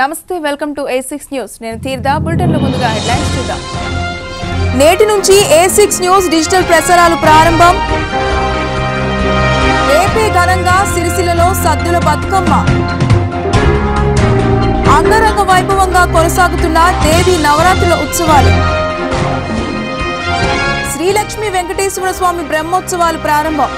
నమస్తే welcome to A6 news నేను తీర్దా bulletin లో ముందుగా హెడ్లైన్స్ చూద్దాం నేటి నుంచి A6 న్యూస్ డిజిటల్ ప్రసారాలు ప్రారంభం ఏపీ ఘనంగా సిరిసిల్లలో సద్దుల బతుకమ్మ అంగరంగ వైభవంగా కొనసాగుతున్న దేవి నవరాత్రుల ఉత్సవాలు శ్రీలక్ష్మి వెంకటేశ్వర స్వామి బ్రహ్మోత్సవాలు ప్రారంభం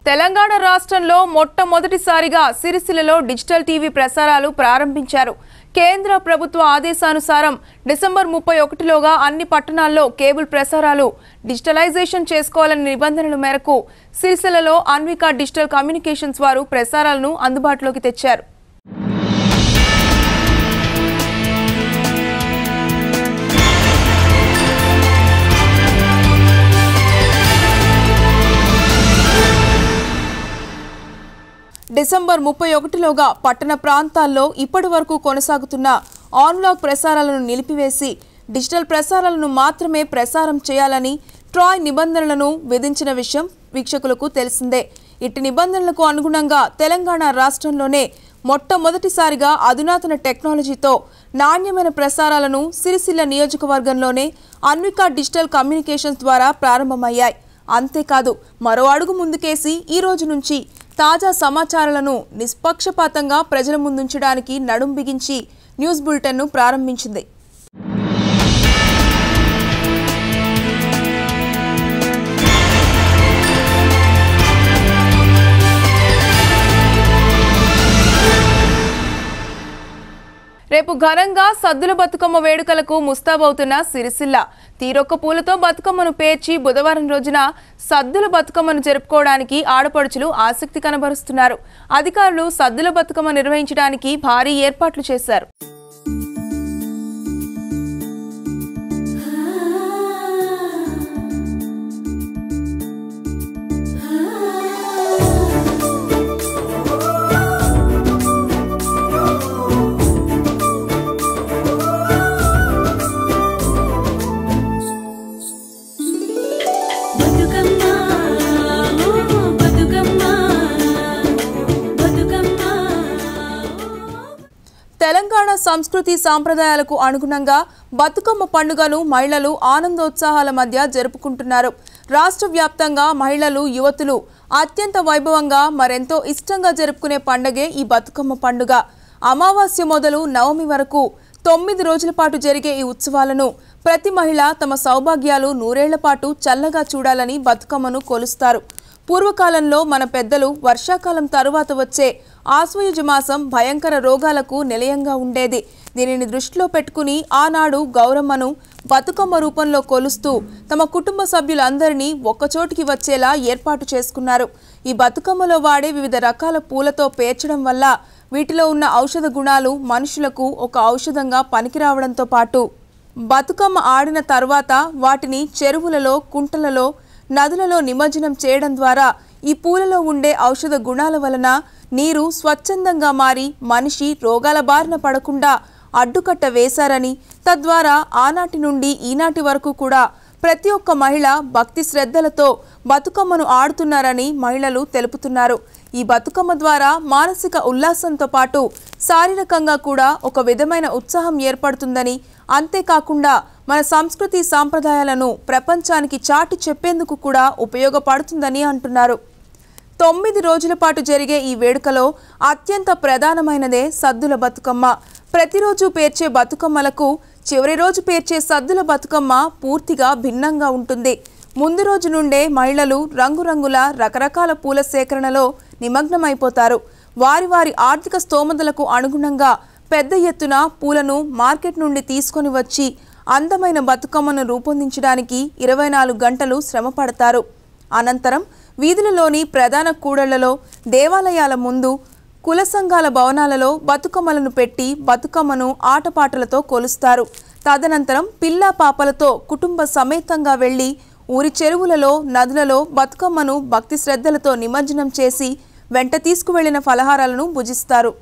తెలంగాణ రాష్ట్రంలో మొట్టమొదటిసారిగా సిరిసిల్లలో డిజిటల్ టీవీ ప్రసారాలు ప్రారంభించారు. కేంద్ర ప్రభుత్వ ఆదేశానుసారం డిసెంబర్ 31లోగా అన్ని పట్టణాల్లో కేబుల్ ప్రసారాలు డిజిటలైజేషన్ చేసుకోవాలనే నిబంధనల మేరకు సిరిసిల్లలో అన్వికా డిజిటల్ కమ్యూనికేషన్స్ వారు ప్రసారాలను అందుబాటులోకి తెచ్చారు. డిసెంబర్ 31లోగా పట్టణ ప్రాంతాల్లో ఇప్పటి వరకు కొనసాగుతున్న ఆన్లాగ్ ప్రసారాలను నిలిపివేసి డిజిటల్ ప్రసారాలను మాత్రమే ప్రసారం చేయాలని ట్రాయ్ నిబంధనలను విధించిన విషయం వీక్షకులకు తెలిసిందే. ఇట్టి నిబంధనలకు అనుగుణంగా తెలంగాణ రాష్ట్రంలోనే మొట్టమొదటిసారిగా అధునాతన టెక్నాలజీతో నాణ్యమైన ప్రసారాలను సిరిసిల్ల నియోజకవర్గంలోనే అన్వికా డిజిటల్ కమ్యూనికేషన్స్ ద్వారా ప్రారంభమయ్యాయి. అంతేకాదు మరో అడుగు ముందుకేసి ఈ రోజు నుంచి తాజా సమాచారాలను నిష్పక్షపాతంగా ప్రజల ముందుంచడానికి నడుం బిగించి న్యూస్ బులెటిన్ను ప్రారంభించింది. రేపు ఘనంగా సద్దుల బతుకమ్మ వేడుకలకు ముస్తాబవుతున్న సిరిసిల్ల తీరొక్క పూలతో బతుకమ్మను పేర్చి బుధవారం రోజున సద్దుల బతుకమ్మను జరుపుకోవడానికి ఆడపడుచులు ఆసక్తి కనబరుస్తున్నారు. అధికారులు సద్దుల బతుకమ్మ నిర్వహించడానికి భారీ ఏర్పాట్లు చేశారు. తెలంగాణ సంస్కృతి సాంప్రదాయాలకు అనుగుణంగా బతుకమ్మ పండుగను మహిళలు ఆనందోత్సాహాల మధ్య జరుపుకుంటున్నారు. రాష్ట్ర వ్యాప్తంగా మహిళలు యువతులు అత్యంత వైభవంగా మరెంతో ఇష్టంగా జరుపుకునే పండుగే ఈ బతుకమ్మ పండుగ. అమావాస్య మొదలు నవమి వరకు 9 రోజుల పాటు జరిగే ఈ ఉత్సవాలను ప్రతి మహిళ తమ సౌభాగ్యాలు నూరేళ్ల పాటు చల్లగా చూడాలని బతుకమ్మను కొలుస్తారు. పూర్వకాలంలో మన పెద్దలు వర్షాకాలం తరువాత వచ్చే ఆశ్వయుజ మాసం భయంకర రోగాలకు నిలయంగా ఉండేది. దీనిని దృష్టిలో పెట్టుకుని ఆనాడు గౌరమ్మను బతుకమ్మ రూపంలో కొలుస్తూ తమ కుటుంబ సభ్యులందరినీ ఒక్కచోటికి వచ్చేలా ఏర్పాటు చేసుకున్నారు. ఈ బతుకమ్మలో వాడే వివిధ రకాల పూలతో పేర్చడం వల్ల వీటిలో ఉన్న ఔషధ గుణాలు మనుషులకు ఒక ఔషధంగా పనికిరావడంతో పాటు బతుకమ్మ ఆడిన తర్వాత వాటిని చెరువులలో, కుంటలలో, నదులలో నిమజ్జనం చేయడం ద్వారా ఈ పూలలో ఉండే ఔషధ గుణాల వలన నీరు స్వచ్ఛందంగా మారి మనిషి రోగాల బారిన పడకుండా అడ్డుకట్ట వేశారని, తద్వారా ఆనాటి నుండి ఈనాటి వరకు కూడా ప్రతి ఒక్క మహిళ భక్తి శ్రద్ధలతో బతుకమ్మను ఆడుతున్నారని మహిళలు తెలుపుతున్నారు. ఈ బతుకమ్మ ద్వారా మానసిక ఉల్లాసంతో పాటు శారీరకంగా కూడా ఒక విధమైన ఉత్సాహం ఏర్పడుతుందని, అంతేకాకుండా మన సంస్కృతి సాంప్రదాయాలను ప్రపంచానికి చాటి చెప్పేందుకు కూడా ఉపయోగపడుతుందని అంటున్నారు. 9 రోజుల పాటు జరిగే ఈ వేడుకలో అత్యంత ప్రధానమైనదే సద్దుల బతుకమ్మ. ప్రతిరోజు పేర్చే బతుకమ్మలకు చివరి రోజు పేర్చే సద్దుల బతుకమ్మ పూర్తిగా భిన్నంగా ఉంటుంది. ముందు రోజు నుండే మహిళలు రంగురంగుల రకరకాల పూల సేకరణలో నిమగ్నమైపోతారు. వారి వారి ఆర్థిక స్తోమతలకు అనుగుణంగా పెద్ద ఎత్తున పూలను మార్కెట్ నుండి తీసుకొని వచ్చి అందమైన బతుకమ్మను రూపొందించడానికి 24 గంటలు శ్రమ పడతారు. అనంతరం వీధులలోని ప్రధాన కూడళ్లలో, దేవాలయాల ముందు, కుల సంఘాల భవనాలలో బతుకమ్మలను పెట్టి బతుకమ్మను ఆటపాటలతో కొలుస్తారు. తదనంతరం పిల్లా పాపలతో కుటుంబ సమేతంగా వెళ్లి ఊరి చెరువులలో, నదులలో బతుకమ్మను భక్తి శ్రద్ధలతో నిమజ్జనం చేసి వెంట తీసుకువెళ్లిన ఫలహారాలను భుజిస్తారు.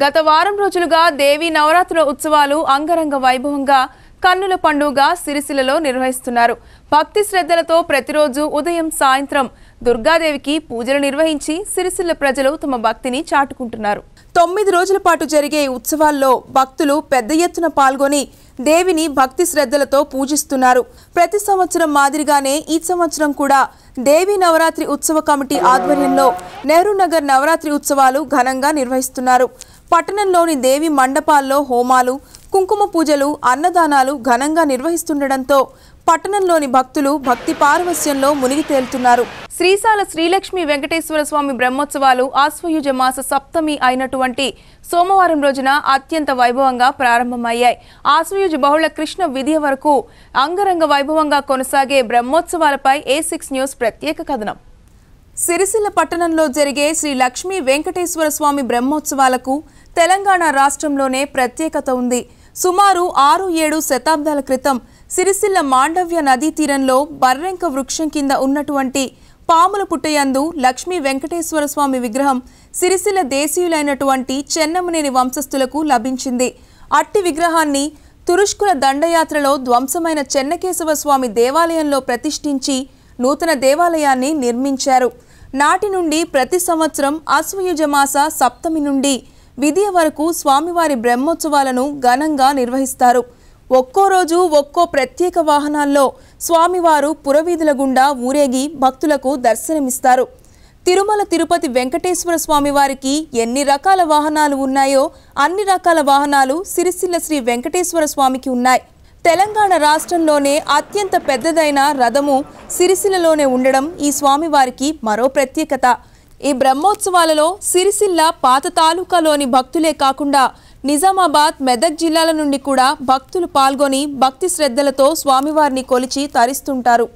గత వారం రోజులుగా దేవి నవరాత్రుల ఉత్సవాలు అంగరంగ వైభవంగా కన్నుల పండుగ సిరిసిల్లలో నిర్వహిస్తున్నారు. భక్తి శ్రద్ధలతో ప్రతిరోజు ఉదయం సాయంత్రం దుర్గాదేవికి పూజలు నిర్వహించి సిరిసిల్ల ప్రజలు తమ భక్తిని చాటుకుంటున్నారు. 9 రోజుల పాటు జరిగే ఉత్సవాల్లో భక్తులు పెద్ద ఎత్తున పాల్గొని దేవిని భక్తి శ్రద్ధలతో పూజిస్తున్నారు. ప్రతి సంవత్సరం మాదిరిగానే ఈ సంవత్సరం కూడా దేవి నవరాత్రి ఉత్సవ కమిటీ ఆధ్వర్యంలో నెహ్రూ నగర్ నవరాత్రి ఉత్సవాలు ఘనంగా నిర్వహిస్తున్నారు. పట్టణంలోని దేవి మండపాల్లో హోమాలు, కుంకుమ పూజలు, అన్నదానాలు ఘనంగా నిర్వహిస్తుండటంతో పట్టణంలోని భక్తులు భక్తి పారవస్యంలో మునిగి తేలుతున్నారు. శ్రీశాల శ్రీలక్ష్మి వెంకటేశ్వర స్వామి బ్రహ్మోత్సవాలు ఆశ్వయుజ మాస సప్తమి అయినటువంటి సోమవారం రోజున అత్యంత వైభవంగా ప్రారంభమయ్యాయి. ఆశ్వయుజ బహుళ కృష్ణ విధియ వరకు అంగరంగ వైభవంగా కొనసాగే బ్రహ్మోత్సవాలపై A6 న్యూస్ ప్రత్యేక కథనం. సిరిసిల్ల పట్టణంలో జరిగే శ్రీ లక్ష్మీ వెంకటేశ్వర స్వామి బ్రహ్మోత్సవాలకు తెలంగాణ రాష్ట్రంలోనే ప్రత్యేకత ఉంది. సుమారు 6-7 శతాబ్దాల క్రితం సిరిసిల్ల మాండవ్య నదీ తీరంలో బర్రెంక వృక్షం కింద ఉన్నటువంటి పాముల పుట్టయందు లక్ష్మీ వెంకటేశ్వర స్వామి విగ్రహం సిరిసిల్ల దేశీయులైనటువంటి చెన్నమనేని వంశస్థులకు లభించింది. అట్టి విగ్రహాన్ని తురుష్కుల దండయాత్రలో ధ్వంసమైన చెన్నకేశవ స్వామి దేవాలయంలో ప్రతిష్ఠించి నూతన దేవాలయాన్ని నిర్మించారు. నాటి నుండి ప్రతి సంవత్సరం ఆశ్వయుజ మాస సప్తమి నుండి విధియ వరకు స్వామివారి బ్రహ్మోత్సవాలను ఘనంగా నిర్వహిస్తారు. ఒక్కో రోజు ఒక్కో ప్రత్యేక వాహనాల్లో స్వామివారు పురవీధుల గుండా ఊరేగి భక్తులకు దర్శనమిస్తారు. తిరుమల తిరుపతి వెంకటేశ్వర స్వామివారికి ఎన్ని రకాల వాహనాలు ఉన్నాయో అన్ని రకాల వాహనాలు సిరిసిల్ల శ్రీ వెంకటేశ్వర స్వామికి ఉన్నాయి. తెలంగాణ రాష్ట్రంలోనే అత్యంత పెద్దదైన రథము సిరిసిల్లలోనే ఉండడం ఈ స్వామివారికి మరో ప్రత్యేకత. ఈ బ్రహ్మోత్సవాలలో సిరిసిల్ల పాత తాలూకాలోని భక్తులే కాకుండా నిజామాబాద్, మెదక్ జిల్లాల నుండి కూడా భక్తులు పాల్గొని భక్తి శ్రద్ధలతో స్వామివారిని కొలిచి తరిస్తుంటారు.